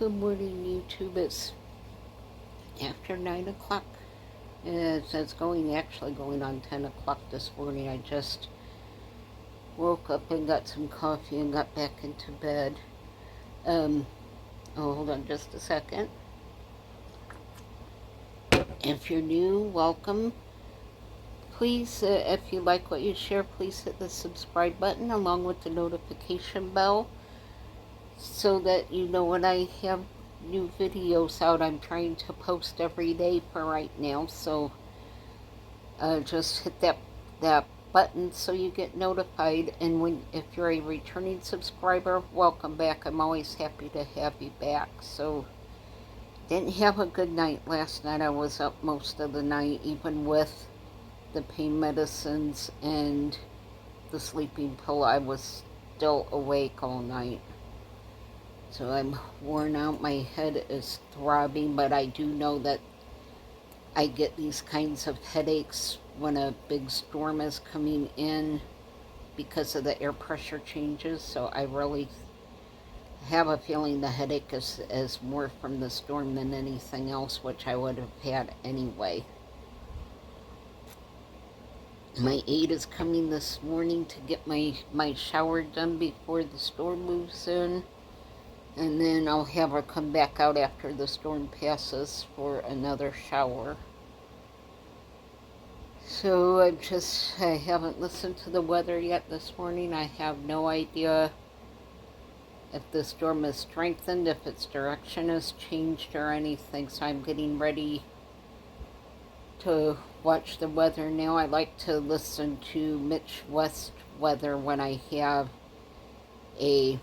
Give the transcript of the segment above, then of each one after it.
Good morning, YouTube. It's after 9 o'clock. It's actually going on 10 o'clock this morning. I just woke up and got some coffee and got back into bed. Hold on just a second. If you're new, welcome. Please, if you like what you share, please hit the subscribe button along with the notification bell so that you know when I have new videos out. I'm trying to post every day for right now, so just hit that button so you get notified. And if you're a returning subscriber, welcome back. I'm always happy to have you back. So didn't have a good night last night. I was up most of the night, even with the pain medicines and the sleeping pill. I was still awake all night. So I'm worn out. My head is throbbing, but I do know that I get these kinds of headaches when a big storm is coming in because of the air pressure changes. So I really have a feeling the headache is more from the storm than anything else, which I would have had anyway. My aide is coming this morning to get my shower done before the storm moves in. And then I'll have her come back out after the storm passes for another shower. So I haven't listened to the weather yet this morning. I have no idea if the storm has strengthened, if its direction has changed or anything. So I'm getting ready to watch the weather now. I like to listen to Mitch West weather when I have a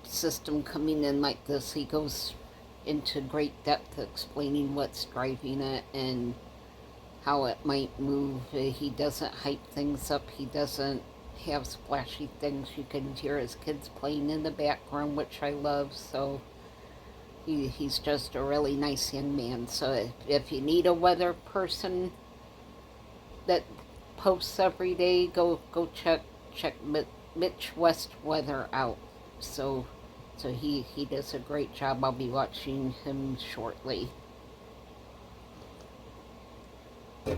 system coming in like this. He goes into great depth explaining what's driving it and how it might move. He doesn't hype things up. He doesn't have splashy things. You can hear his kids playing in the background, which I love. So he's just a really nice young man. So if you need a weather person that posts every day, go check Mitch West weather out. So he does a great job. I'll be watching him shortly.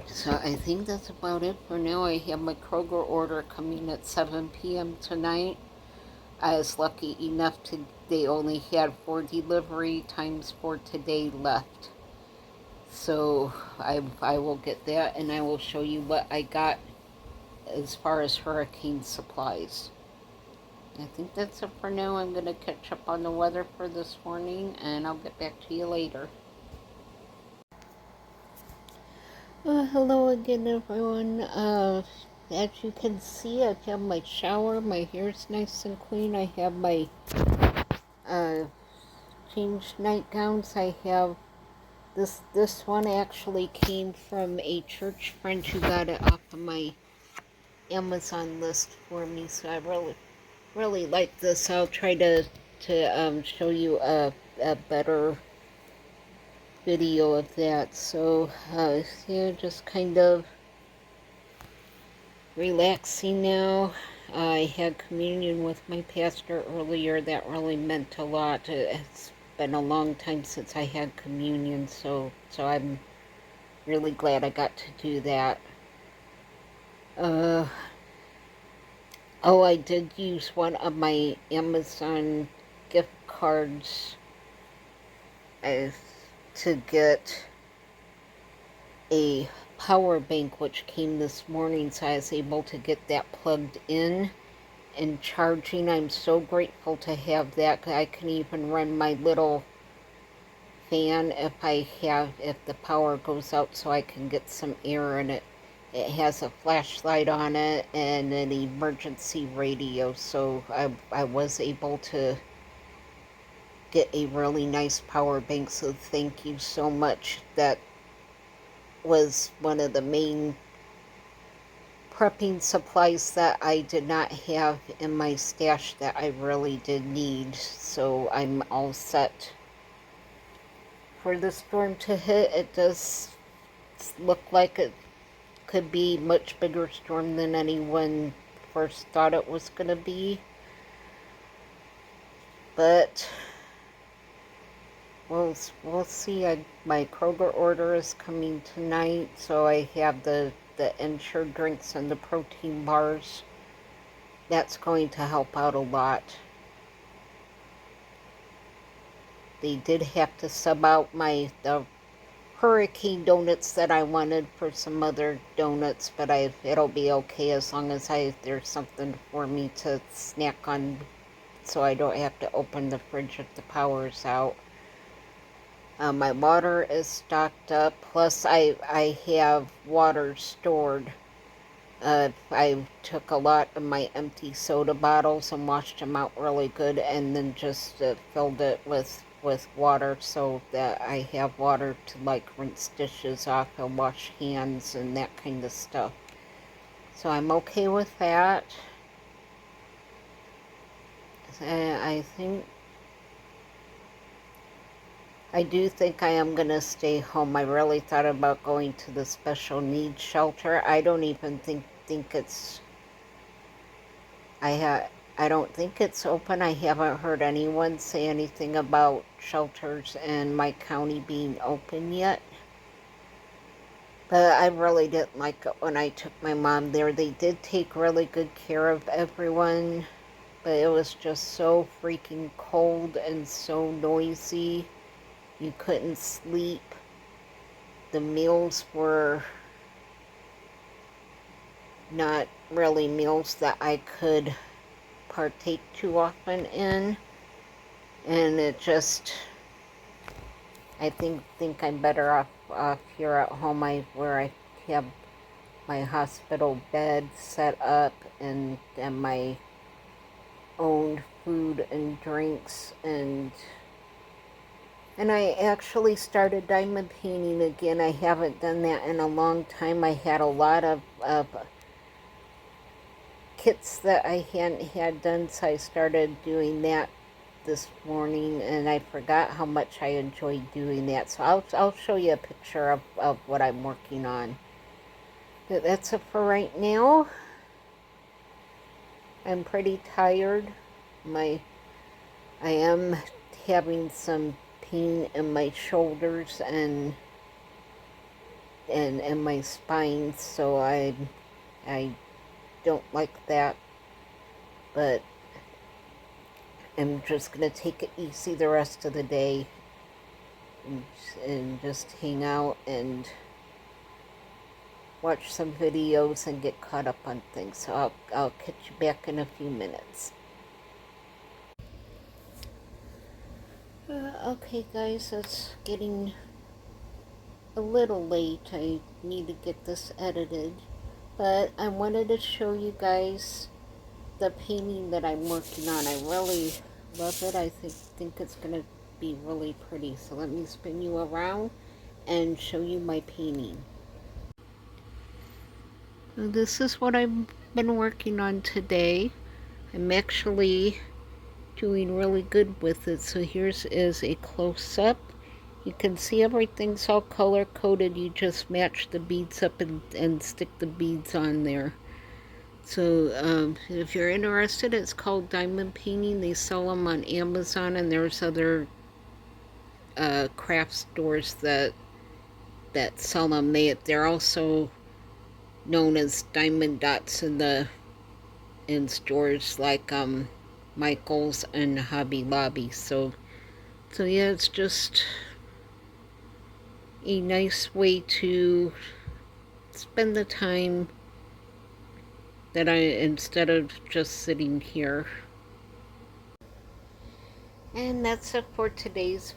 So I think that's about it for now. I have my Kroger order coming at 7 p.m. tonight. I was lucky enough they only had 4 delivery times for today left. So I will get that, and I will show you what I got as far as hurricane supplies. I think that's it for now. I'm going to catch up on the weather for this morning, and I'll get back to you later. Hello again, everyone. As you can see, I have my shower. My hair's nice and clean. I have my changed nightgowns. I have this one actually came from a church friend who got it off of my Amazon list for me, so I really like this. I'll try to show you a better video of that. So yeah, just kind of relaxing now. I had communion with my pastor earlier. That really meant a lot. It's been a long time since I had communion, so I'm really glad I got to do that. I did use one of my Amazon gift cards to get a power bank, which came this morning, so I was able to get that plugged in and charging. I'm so grateful to have that. I can even run my little fan if the power goes out, so I can get some air in it. It has a flashlight on it and an emergency radio, so I was able to get a really nice power bank, so thank you so much. That was one of the main prepping supplies that I did not have in my stash that I really did need, so I'm all set for the storm to hit. It does look like it could be much bigger storm than anyone first thought it was going to be. But we'll see. My Kroger order is coming tonight, so I have the Ensure drinks and the protein bars. That's going to help out a lot. They did have to sub out the hurricane donuts that I wanted for some other donuts, but it'll be okay as long as there's something for me to snack on, so I don't have to open the fridge if the power's out. My water is stocked up, plus I have water stored. I took a lot of my empty soda bottles and washed them out really good, and then just filled it with water, so that I have water to like rinse dishes off and wash hands and that kind of stuff. So I'm okay with that. I do think I am going to stay home. I really thought about going to the special needs shelter. I don't even think it's... I don't think it's open. I haven't heard anyone say anything about shelters in my county being open yet. But I really didn't like it when I took my mom there. They did take really good care of everyone, but it was just so freaking cold and so noisy. You couldn't sleep. The meals were not really meals that I could partake too often in, and it just... I think I'm better off here at home, where I have my hospital bed set up and my own food and drinks, and I actually started diamond painting again. I haven't done that in a long time. I had a lot of kits that I hadn't had done, so I started doing that this morning, and I forgot how much I enjoyed doing that. So I'll show you a picture of what I'm working on. But that's it for right now. I'm pretty tired. I am having some pain in my shoulders and my spine, so I don't like that, but I'm just gonna take it easy the rest of the day and just hang out and watch some videos and get caught up on things. So I'll catch you back in a few minutes. Okay guys, it's getting a little late. I need to get this edited, but I wanted to show you guys the painting that I'm working on. I really love it. I think it's gonna be really pretty. So let me spin you around and show you my painting. So this is what I've been working on today. I'm actually doing really good with it. So here's a close-up. You can see everything's all color-coded. You just match the beads up and stick the beads on there. So if you're interested, it's called diamond painting. They sell them on Amazon, and there's other craft stores that sell them. They're also known as diamond dots in stores like Michael's and Hobby Lobby. So yeah, it's just a nice way to spend the time that instead of just sitting here. And that's it for today's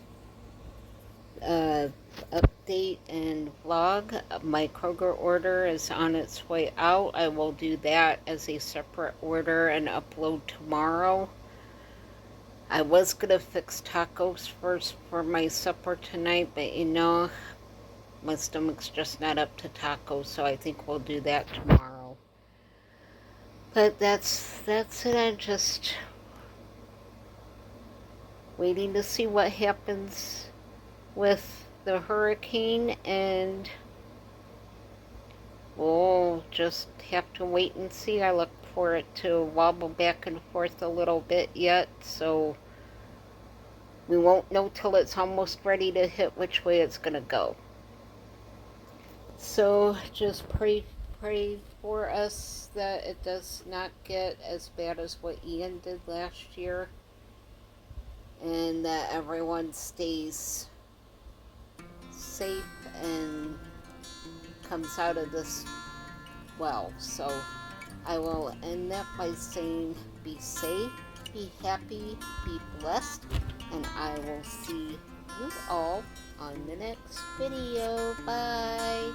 update and vlog. My Kroger order is on its way out. I will do that as a separate order and upload tomorrow. I was gonna fix tacos first for my supper tonight, but you know, my stomach's just not up to tacos, so I think we'll do that tomorrow. But that's it. I'm just waiting to see what happens with the hurricane, and we'll just have to wait and see. I look for it to wobble back and forth a little bit yet, so We won't know till it's almost ready to hit which way it's going to go. So just pray for us that it does not get as bad as what Ian did last year, and that everyone stays safe and comes out of this well. So I will end that by saying be safe, be happy, be blessed, and I will see you all on the next video. Bye.